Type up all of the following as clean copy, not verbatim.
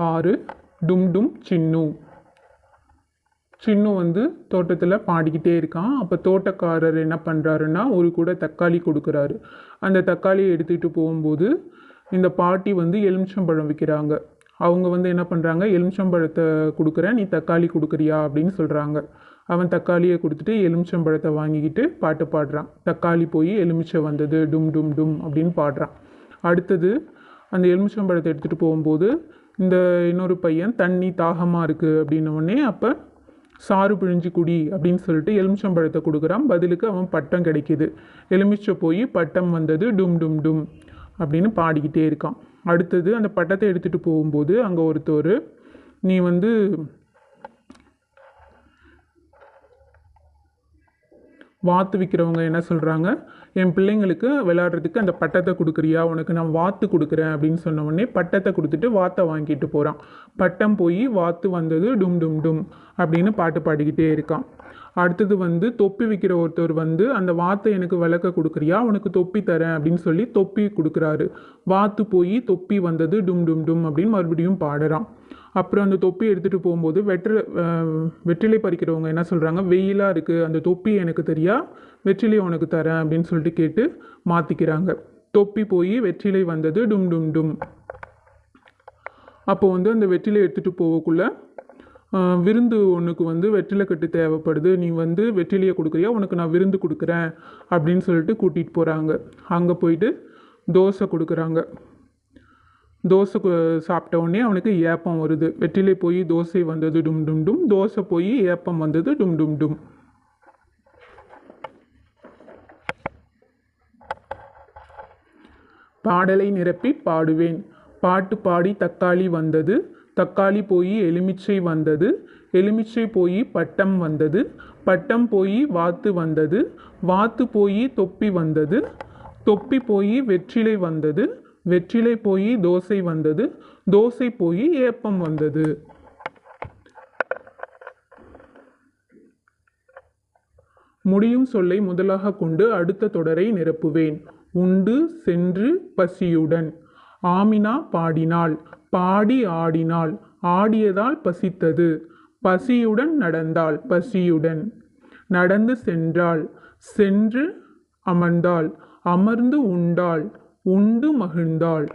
6 டும் டும் சின்னு. சின்னு வந்து தோட்டத்தில் பாடிக்கிட்டே இருக்கான். அப்போ தோட்டக்காரர் என்ன பண்ணுறாருன்னா ஒரு கூட தக்காளி கொடுக்குறாரு. அந்த தக்காளியை எடுத்துகிட்டு போகும்போது இந்த பாட்டி வந்து எலுமிச்சம்பழம் விற்கிறாங்க. அவங்க வந்து என்ன பண்ணுறாங்க, எலுமிச்சம்பழத்தை கொடுக்குறேன், நீ தக்காளி கொடுக்குறியா அப்படின்னு சொல்கிறாங்க. அவன் தக்காளியை கொடுத்துட்டு எலுமிச்சம்பழத்தை வாங்கிக்கிட்டு பாட்டு பாடுறான். தக்காளி போய் எலுமிச்சை வந்தது டும் டும் டும் அப்படின்னு பாடுறான். அடுத்தது அந்த எலுமிச்சம்பழத்தை எடுத்துகிட்டு போகும்போது இந்த இன்னொரு பையன் தண்ணி தாகமாக இருக்குது அப்படின்னோடனே அப்போ சாறு பிழிஞ்சு குடி அப்படின்னு சொல்லிட்டு எலுமிச்சம்பழத்தை கொடுக்குறான். பதிலுக்கு அவன் பட்டம் கிடைக்கிது. எலுமிச்சை போய் பட்டம் வந்தது டும் டும் டும் அப்படின்னு பாடிக்கிட்டே இருக்கான். அடுத்தது அந்த பட்டத்தை எடுத்துகிட்டு போகும்போது அங்கே ஒருத்தர், நீ வந்து வாத்து விற்கிறவங்க என்ன சொல்கிறாங்க, என் பிள்ளைங்களுக்கு விளையாடுறதுக்கு அந்த பட்டத்தை கொடுக்குறியா, உனக்கு நான் வாத்து கொடுக்குறேன் அப்படின்னு சொன்ன உடனே பட்டத்தை கொடுத்துட்டு வாத்தை வாங்கிட்டு போகிறான். பட்டம் போய் வாத்து வந்தது டும் டும் டும் அப்படின்னு பாட்டு பாடிக்கிட்டே இருக்கான். அடுத்தது வந்து தொப்பி விற்கிற ஒருத்தர் வந்து அந்த வாத்தை எனக்கு விளக்க கொடுக்குறியா, உனக்கு தொப்பி தரேன் அப்படின்னு சொல்லி தொப்பி கொடுக்குறாரு. வாத்து போய் தொப்பி வந்தது டும் டும் டும் அப்படின்னு மறுபடியும் பாடுறான். அப்புறம் அந்த தொப்பி எடுத்துகிட்டு போகும்போது வெற்றிலை பறிக்கிறவங்க என்ன சொல்கிறாங்க, வெயிலாக இருக்குது, அந்த தொப்பி எனக்கு தெரியா, வெற்றிலை உனக்கு தரேன் அப்படின்னு சொல்லிட்டு கேட்டு மாற்றிக்கிறாங்க. தொப்பி போய் வெற்றிலை வந்தது டும் டும் டும். அப்போ வந்து அந்த வெற்றிலை எடுத்துகிட்டு போகக்குள்ள விருந்து ஒன்றுக்கு வந்து வெற்றிலை கட்டு தேவைப்படுது, நீ வந்து வெற்றிலையை கொடுக்குறியா, உனக்கு நான் விருந்து கொடுக்குறேன் அப்படின்னு சொல்லிட்டு கூட்டிகிட்டு போகிறாங்க. அங்கே போயிட்டு தோசை கொடுக்குறாங்க. தோசை சாப்பிட்ட உடனே அவனுக்கு ஏப்பம் வருது. வெற்றிலை போய் தோசை வந்தது டும் டும் டும், தோசை போய் ஏப்பம் வந்தது டும் டும் டும். பாடலை நிரப்பி பாடுவேன். பாட்டு பாடி தக்காளி வந்தது, தக்காளி போய் எலுமிச்சை வந்தது, எலுமிச்சை போய் பட்டம் வந்தது, பட்டம் போய் வாத்து வந்தது, வாத்து போய் தொப்பி வந்தது, தொப்பி போய் வெற்றிலை வந்தது, வெற்றிலை போய் தோசை வந்தது, தோசை போய் ஏப்பம் வந்தது. முடியும் சொல்லை முதலாக கொண்டு அடுத்த தொடரை நிரப்புவேன். உண்டு சென்று பசியுடன். ஆமினா பாடினாள், பாடி ஆடினாள், ஆடியதால் பசித்தது, பசியுடன் நடந்தாள், பசியுடன் நடந்து சென்றாள், சென்று அமர்ந்தாள், அமர்ந்து உண்டாள், உண்டு மகிழ்ந்தாள்.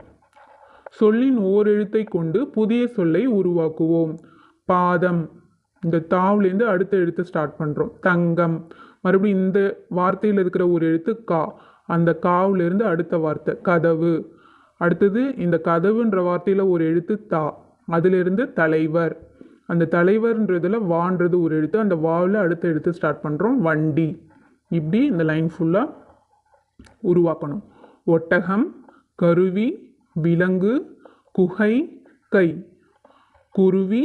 சொல்லின் ஓரெழுத்தை கொண்டு புதிய சொல்லை உருவாக்குவோம். பாதம், இந்த தாவ்லேருந்து அடுத்த எழுத்து ஸ்டார்ட் பண்ணுறோம். தங்கம், மறுபடியும் இந்த வார்த்தையில் இருக்கிற ஒரு எழுத்து கா, அந்த காவிலேருந்து அடுத்த வார்த்தை கதவு. அடுத்தது இந்த கதவுன்ற வார்த்தையில் ஒரு எழுத்து தா, அதிலிருந்து தலைவர், அந்த தலைவர்ன்றதில் வான்றது ஒரு எழுத்து, அந்த வாவில் அடுத்த எழுத்து ஸ்டார்ட் பண்ணுறோம். வண்டி. இப்படி இந்த லைன் ஃபுல்லாக உருவாக்கணும். ஒட்டகம், கருவி, விலங்கு, குகை, கை, குருவி,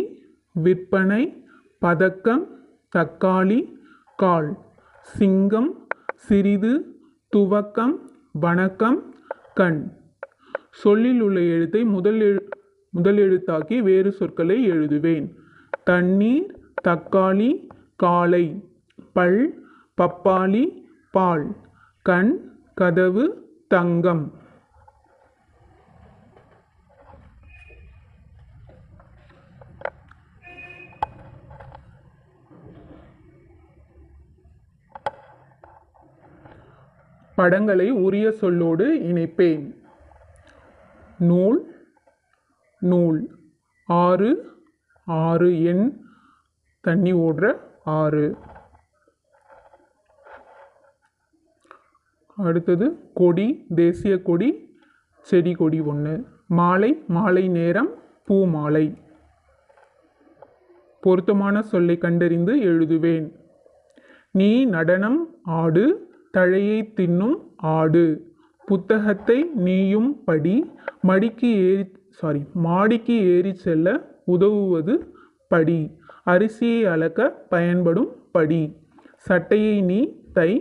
விற்பனை, பதக்கம், தக்காளி, கால், சிங்கம், சிறிது, துவக்கம், வணக்கம், கண். சொல்லில் உள்ள எழுத்தை முதல் எழுத்தாக்கி வேறு சொற்களை எழுதுவேன். தண்ணீர், தக்காளி, காலை, பல், பப்பாளி, பால், கண், கதவு, தங்கம். படங்களை உரிய சொல்லோடு இணைப்பேன். நூல், நூல், ஆறு, ஆறு எண் தண்ணி ஓடுற ஆறு. அடுத்தது கொடி, தேசிய கொடி, செடி கொடி ஒன்று. மாலை, மாலை நேரம், பூ மாலை. பொருத்தமான சொல்லை கண்டறிந்து எழுதுவேன். நீ நடனம் ஆடு, தழையை தின்னும் ஆடு, புத்தகத்தை நீயும் படி, மாடிக்கு ஏறி செல்ல உதவுவது படி, அரிசியை அளக்க பயன்படும் படி, சட்டையை நீ தை,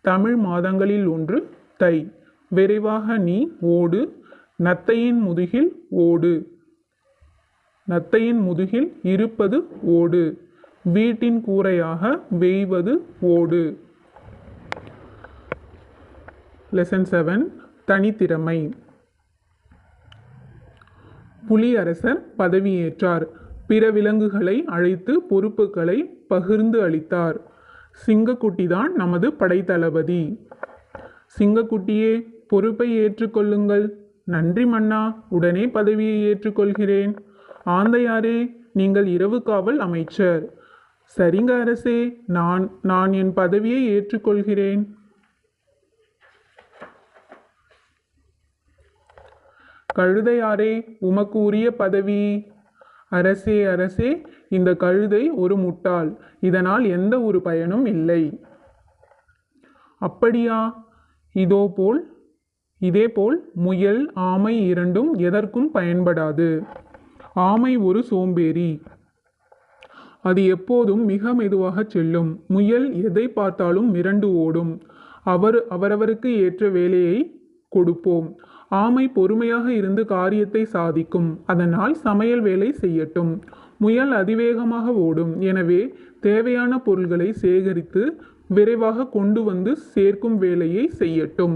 தமிழ் மாதங்களில் ஒன்று தை, விரைவாக நீ ஓடு, நத்தையின் முதுகில் ஓடு, நத்தையின் முதுகில் இருப்பது ஓடு, வீட்டின் கூரையாக வேய்வது ஓடு. லெசன் 7 தனித்திறமை. புலி அரசர் பதவியேற்றார். பிற விலங்குகளை அழைத்து பொறுப்புகளை பகிர்ந்து அளித்தார். சிங்கக்குட்டிதான் நமது படைத்தளபதி. சிங்கக்குட்டியே, பொறுப்பை ஏற்றுக்கொள்ளுங்கள். நன்றி மன்னா, உடனே பதவியை ஏற்றுக்கொள்கிறேன். ஆந்தையாரே, நீங்கள் இரவு காவல் அமைச்சர். சரிங்க அரசே, நான் என் பதவியை ஏற்றுக்கொள்கிறேன். கழுதையாரே, உமக்கு உரிய பதவி. அரசே, இந்த கழுதை ஒரு முட்டாள். இதனால் எந்த ஒரு பயனும் இல்லை. அப்படியா? இதேபோல் முயல், ஆமை இரண்டும் எதற்கும் பயன்படாது. ஆமை ஒரு சோம்பேறி. அது எப்போதும் மிக மெதுவாக செல்லும். முயல் எதை பார்த்தாலும் மிரண்டு ஓடும். அவரவருக்கு ஏற்ற வேலையை கொடுப்போம். ஆமை பொறுமையாக இருந்து காரியத்தை சாதிக்கும். அதனால் சமையல் வேலை செய்யட்டும். முயல் அதிவேகமாக ஓடும். எனவே தேவையான பொருள்களை சேகரித்து விரைவாக கொண்டு வந்து சேர்க்கும் வேலையை செய்யட்டும்.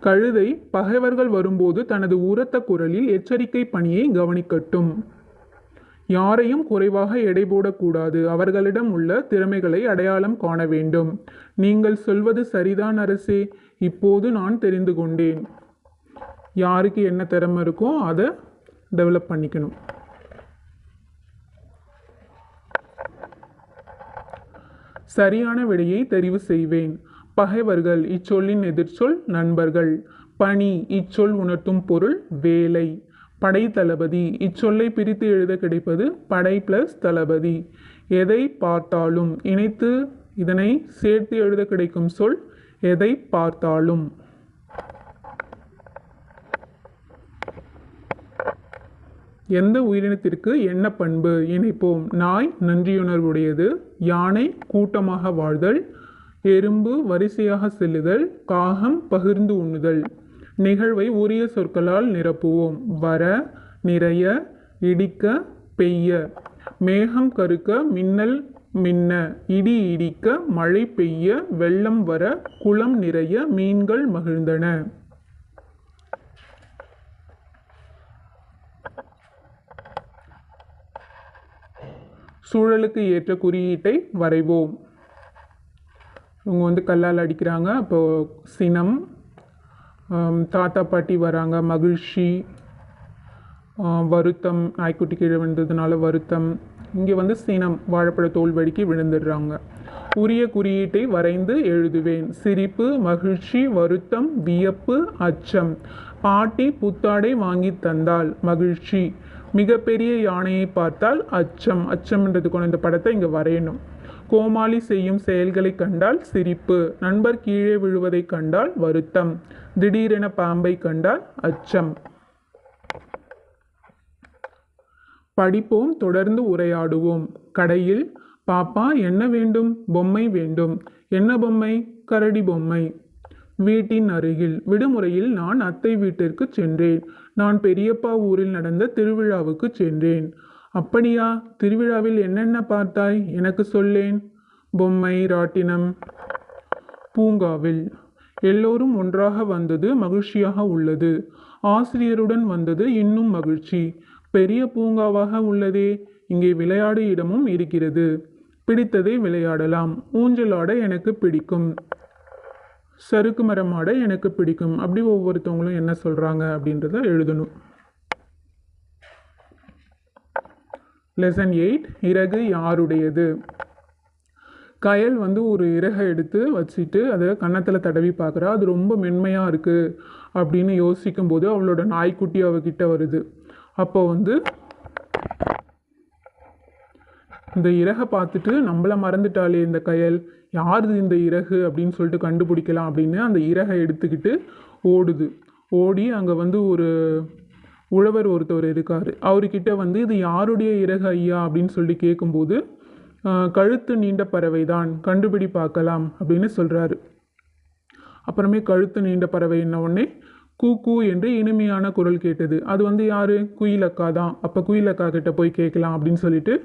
கழுதை பகைவர்கள் வரும்போது தனது உரத்த குரலில் எச்சரிக்கை பணியை கவனிக்கட்டும். யாரையும் குறைவாக எடை போடக்கூடாது. அவர்களிடம் உள்ள திறமைகளை அடையாளம் காண வேண்டும். நீங்கள் சொல்வது சரிதான் அரசே. இப்போது நான் தெரிந்து கொண்டேன். யாருக்கு என்ன திறமை இருக்கோ அதை டெவலப் பண்ணிக்கணும். சரியான விடையை தெரிவு செய்வேன். பகைவர்கள் இச்சொல்லின் எதிர்ச்சொல் நண்பர்கள். பணி இச்சொல் உணர்த்தும் பொருள் வேலை. படை தளபதி இச்சொல்லை பிரித்து எழுத கிடைப்பது படை பிளஸ் தளபதி. எதை பார்த்தாலும் இணைத்து இதனை சேர்த்து எழுத கிடைக்கும் சொல் எதை பார்த்தாலும். எந்த உயிரினத்திற்கு என்ன பண்பு இணைப்போம். நாய் நன்றியுணர்வுடையது. யானை கூட்டமாக வாழ்தல். எறும்பு வரிசையாக செல்லுதல். காகம் பகிர்ந்து உண்ணுதல். நிகழ்வை உரிய சொற்களால் நிரப்புவோம். வர, நிறைய, இடிக்க, பெய்ய. மேகம் கருக்க, மின்னல் மின்ன, இடி இடிக்க, மழை பெய்ய, வெள்ளம் வர, குளம் நிறைய, மீன்கள் மகிழ்ந்தன. சூழலுக்கு ஏற்ற குறியீட்டை வரைவோம். இவங்க கல்லால் அடிக்கிறாங்க. அப்போ சினம். தாத்தா பாட்டி வராங்க, மகிழ்ச்சி. வருத்தம், நாய்க்குட்டி கீழே விழுந்ததுனால வருத்தம். இங்கே சினம், வாழைப்பழ தோல் வடிக்கி விழுந்துடுறாங்க. உரிய குறியீட்டை வரைந்து எழுதுவேன். சிரிப்பு, மகிழ்ச்சி, வருத்தம், வியப்பு, அச்சம். பாட்டி புத்தாடை வாங்கி தந்தால் மகிழ்ச்சி. மிகப்பெரிய யானையை பார்த்தால் அச்சம். அச்சம்ன்றதுக்கான இந்த படத்தை இங்கே வரையணும். கோமாளி செய்யும் செயல்களை கண்டால் சிரிப்பு. நண்பர் கீழே விழுவதை கண்டால் வருத்தம். திடீரென பாம்பை கண்டால் அச்சம். படிப்போம், தொடர்ந்து உரையாடுவோம். கடையில் பாப்பா என்ன வேண்டும்? பொம்மை வேண்டும். என்ன பொம்மை? கரடி பொம்மை. வீட்டின் அருகில் விடுமுறையில் நான் அத்தை வீட்டிற்கு சென்றேன். நான் பெரியப்பா ஊரில் நடந்த திருவிழாவுக்கு சென்றேன். அப்படியா? திருவிழாவில் என்னென்ன பார்த்தாய்? எனக்கு சொல்லேன். பொம்மை, ராட்டினம். பூங்காவில் எல்லோரும் ஒன்றாக வந்தது மகிழ்ச்சியாக உள்ளது. ஆசிரியருடன் வந்தது இன்னும் மகிழ்ச்சி. பெரிய பூங்காவாக உள்ளதே. இங்கே விளையாடு இடமும் இருக்கிறது. பிடித்ததை விளையாடலாம். ஊஞ்சலாட எனக்கு பிடிக்கும். சறுக்கு மரம் ஆட எனக்கு பிடிக்கும். அப்படி ஒவ்வொருத்தவங்களும் என்ன சொல்கிறாங்க அப்படின்றத எழுதணும். லெசன் 8. இறகு யாருடையது? கயல் ஒரு இறகை எடுத்து வச்சுட்டு அதை கன்னத்தில் தடவி பார்க்குறா. அது ரொம்ப மென்மையாக இருக்குது அப்படின்னு யோசிக்கும் போது அவளோட நாய்க்குட்டி அவகிட்ட வருது. அப்போ இந்த இறகை பார்த்துட்டு நம்மளை மறந்துட்டாலே இந்த கயல், யாருது இந்த இறகு அப்படின்னு சொல்லிட்டு கண்டுபிடிக்கலாம் அப்படின்னு அந்த இறகை எடுத்துக்கிட்டு ஓடுது. ஓடி அங்கே ஒரு உழவர் ஒருத்தவர் இருக்கார். அவர்கிட்ட இது யாருடைய இறகு ஐயா அப்படின்னு சொல்லி கேட்கும்போது கழுத்து நீண்ட பறவை தான், கண்டுபிடி பார்க்கலாம் அப்படின்னு சொல்கிறாரு. அப்புறமே கழுத்து நீண்ட பறவை என்ன உடனே கூ கூ என்று இனிமையான குரல் கேட்டது. அது யார்? குயிலக்கா தான். அப்போ குயிலக்கா கிட்ட போய் கேட்கலாம் அப்படின்னு சொல்லிட்டு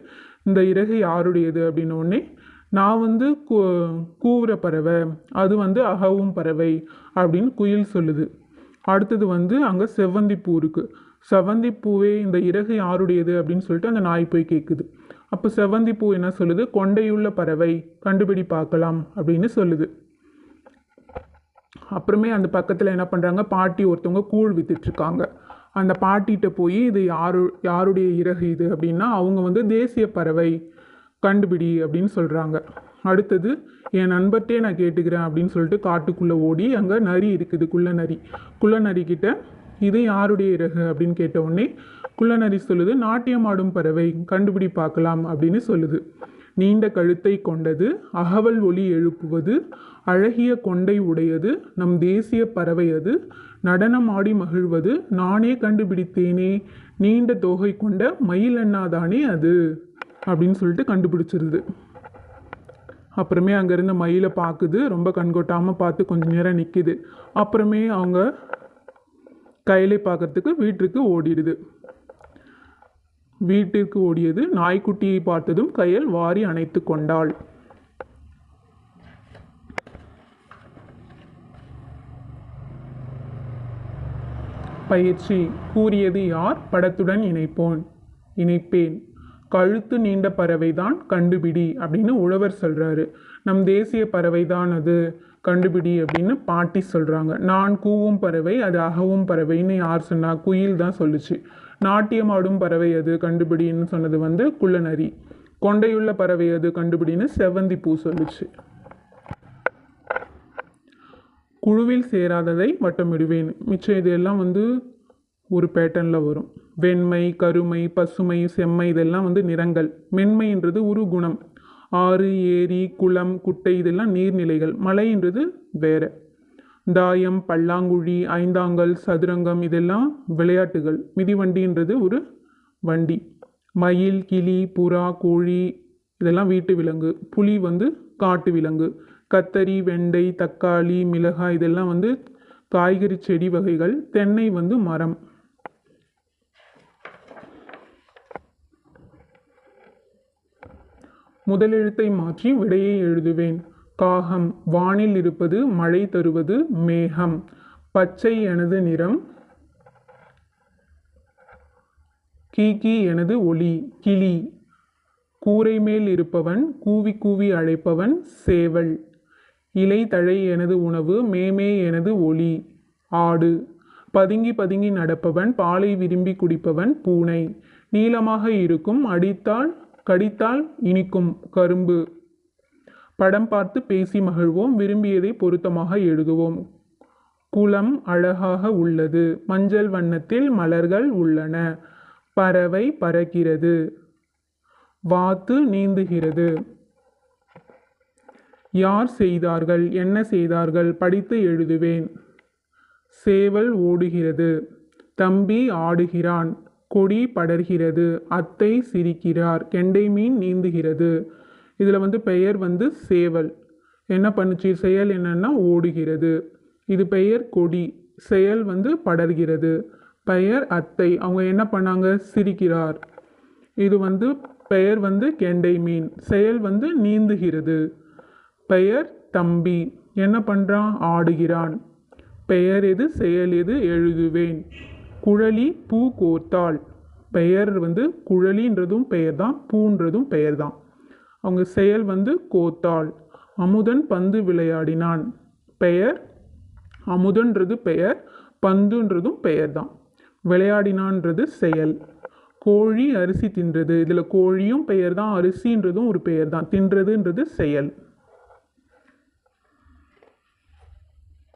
இந்த இறகு யாருடையது அப்படின்ன உடனே நான் கூவுற பறவை, அது அகவும் பறவை அப்படின்னு குயில் சொல்லுது. அடுத்தது அங்கே செவ்வந்தி பூ இருக்குது. செவந்தி பூவே இந்த இறகு யாருடையது அப்படின்னு சொல்லிட்டு அந்த நாய் போய் கேட்குது. அப்போ செவந்தி பூ என்ன சொல்லுது, கொண்டையுள்ள பறவை, கண்டுபிடி பார்க்கலாம் அப்படின்னு சொல்லுது. அப்புறமே அந்த பக்கத்தில் என்ன பண்ணுறாங்க, பாட்டி ஒருத்தவங்க கூழ் வித்துட்ருக்காங்க. அந்த பாட்டிகிட்ட போய் இது யாருடைய இறகு இது அப்படின்னா அவங்க வந்து தேசிய பறவை, கண்டுபிடி அப்படின்னு சொல்கிறாங்க. அடுத்தது என் நண்பர்கிட்டே நான் கேட்டுக்கிறேன் அப்படின்னு சொல்லிட்டு காட்டுக்குள்ளே ஓடி அங்கே நரி இருக்குது, குள்ளநரி கிட்ட இது யாருடைய இறகு அப்படின்னு கேட்ட உடனே குள்ளநரி சொல்லுது, நாட்டியம் ஆடும் பறவை, கண்டுபிடி பார்க்கலாம் அப்படின்னு சொல்லுது. நீண்ட கழுத்தை கொண்டது, அகவல் ஒலி எழுப்புவது, அழகிய கொண்டை உடையது, நம் தேசிய பறவை அது, நடனம் ஆடி மகிழ்வது, நானே கண்டுபிடித்தேனே, நீண்ட தோகை கொண்ட மயில் எண்ணாதானே அது அப்படின்னு சொல்லிட்டு கண்டுபிடிச்சிருது. அப்புறமே அங்கேருந்து மயிலை பார்க்குது, ரொம்ப கண்கொட்டாமல் பார்த்து கொஞ்ச நேரம் நிற்கிது. அப்புறமே அவங்க கையிலை பார்க்கறதுக்கு வீட்டுக்கு ஓடிடுது. வீட்டிற்கு ஓடியது, நாய்க்குட்டியை பார்த்ததும் கையில் வாரி அணைத்து கொண்டாள். பயிற்சி. கூறியது யார்? படத்துடன் இணைப்பேன். கழுத்து நீண்ட பறவைதான், கண்டுபிடி அப்படின்னு உழவர் சொல்கிறாரு. நம் தேசிய பறவைதான் அது, கண்டுபிடி அப்படின்னு பாட்டி சொல்கிறாங்க. நான் கூவும் பறவை, அது அகவும் பறவைன்னு யார் சொன்னா? குயில் தான் சொல்லுச்சு. நாட்டியம் ஆடும் பறவை அது, கண்டுபிடின்னு சொன்னது வந்து குள்ளநரி. கொண்டையுள்ள பறவை அது, கண்டுபிடின்னு செவந்தி பூ சொல்லுச்சு. குழுவில் சேராததை வட்டமிடுவேன். மிச்சம் இதெல்லாம் வந்து ஒரு பேட்டர்னில் வரும். வெண்மை, கருமை, பசுமை, செம்மை இதெல்லாம் வந்து நிறங்கள். மென்மைன்றது ஒரு குணம். ஆறு, ஏரி, குளம், குட்டை இதெல்லாம் நீர்நிலைகள். மலைன்றது வேற. தாயம், பல்லாங்குழி, ஐந்தாங்கல், சதுரங்கம் இதெல்லாம் விளையாட்டுகள். மிதிவண்டின்றது ஒரு வண்டி. மயில், கிளி, புறா, கோழி இதெல்லாம் வீட்டு விலங்கு. புலி வந்து காட்டு விலங்கு. கத்தரி, வெண்டை, தக்காளி, மிளகாய் இதெல்லாம் வந்து காய்கறி செடி வகைகள். தென்னை வந்து மரம். முதலெழுத்தை மாற்றி விடையை எழுதுவேன். காகம். வானில் இருப்பது, மழை தருவது, மேகம். பச்சை எனது நிறம். கீகி எனது ஒலி, கிளி. கூரை மேல் இருப்பவன், கூவி கூவி அழைப்பவன், சேவல். இலை தழை எனது உணவு, மேமே எனது ஒலி, ஆடு. பதுங்கி பதுங்கி நடப்பவன், பாலை விரும்பி குடிப்பவன், பூனை. நீளமாக இருக்கும், கடித்தால் இனிக்கும், கரும்பு. படம் பார்த்து பேசி மகிழ்வோம், விரும்பியதை பொருத்தமாக எழுதுவோம். குளம் அழகாக உள்ளது, மஞ்சள் வண்ணத்தில் மலர்கள் உள்ளன. பறவை பறக்கிறது, வாத்து நீந்துகிறது. யார் செய்தார்கள், என்ன செய்தார்கள், படித்து எழுதுவேன். சேவல் ஓடுகிறது, தம்பி ஆடுகிறான், கொடி படர்கிறது, அத்தை சிரிக்கிறார், கெண்டை மீன் நீந்துகிறது. இதில் வந்து பெயர் வந்து சேவல். என்ன பண்ணுச்சு? செயல் என்னன்னா ஓடுகிறது. இது பெயர் கொடி. செயல் வந்து படர்கிறது. பெயர் அத்தை, அவங்க என்ன பண்ணாங்க? சிரிக்கிறார். இது வந்து பெயர் வந்து கெண்டை மீன். செயல் வந்து நீந்துகிறது. பெயர் தம்பி, என்ன பண்ணுறான்? ஆடுகிறான். பெயர் எது, செயல் எது? எழுதுவேன். குழலி பூ கோர்த்தாள். பெயர் வந்து குழலின்றதும் பெயர் தான், பூன்றதும் பெயர் தான். அவங்க செயல் வந்து கோத்தாள். அமுதன் பந்து விளையாடினான். பெயர் அமுதன்றது பெயர், பந்துன்றதும் பெயர் தான். விளையாடினான்றது செயல். கோழி அரிசி தின்றது. இதில் கோழியும் பெயர் தான், அரிசின்றதும் ஒரு பெயர் தான். தின்றதுன்றது செயல்.